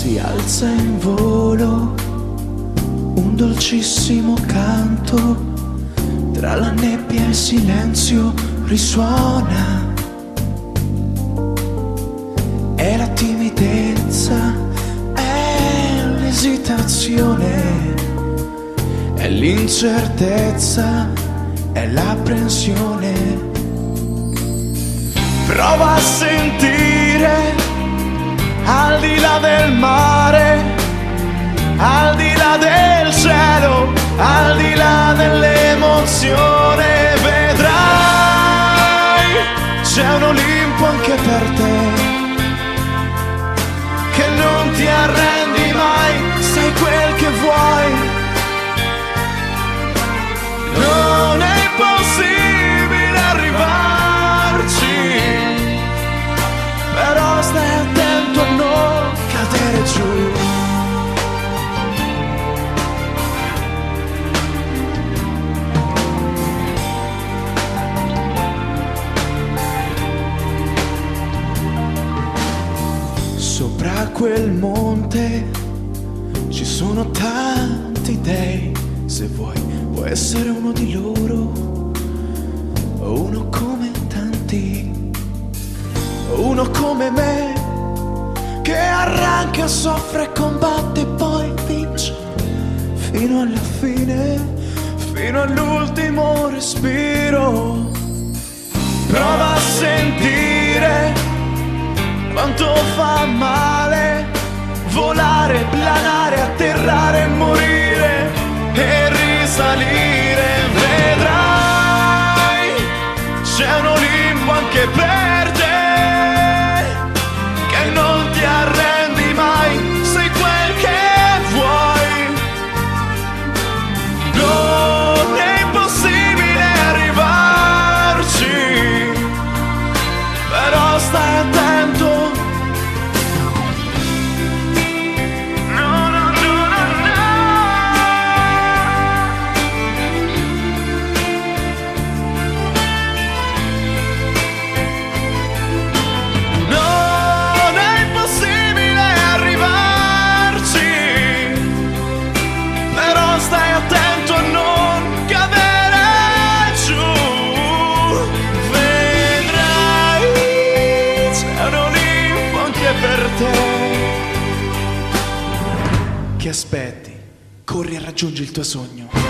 si alza in volo, un dolcissimo canto, tra la nebbia e il silenzio risuona. È la timidezza, è l'esitazione, è l'incertezza, è l'apprensione. Prova a sentire al di là del mare, al di là del cielo, al di là dell'emozione. Vedrai, c'è un Olimpo anche per te, che non ti arrendi mai, sei quel che vuoi. Non è possibile arrivarci, però stai attento a non cadere giù. Sopra quel monte ci sono tanti dei, se vuoi puoi essere uno di loro, o uno come tanti, uno come me, che arranca, soffre, combatte e poi vince fino alla fine, fino all'ultimo respiro. Prova a sentire quanto fa male volare, planare, atterrare, morire e risalire. Vedrai, c'è un Olimpo anche per te, che non ti arrendi mai, sei quel che vuoi. Non è impossibile arrivarci, però stai attento. Stai attento a non cadere giù. Vedrai, c'è un Olimpo anche per te. Che aspetti? Corri e raggiungi il tuo sogno.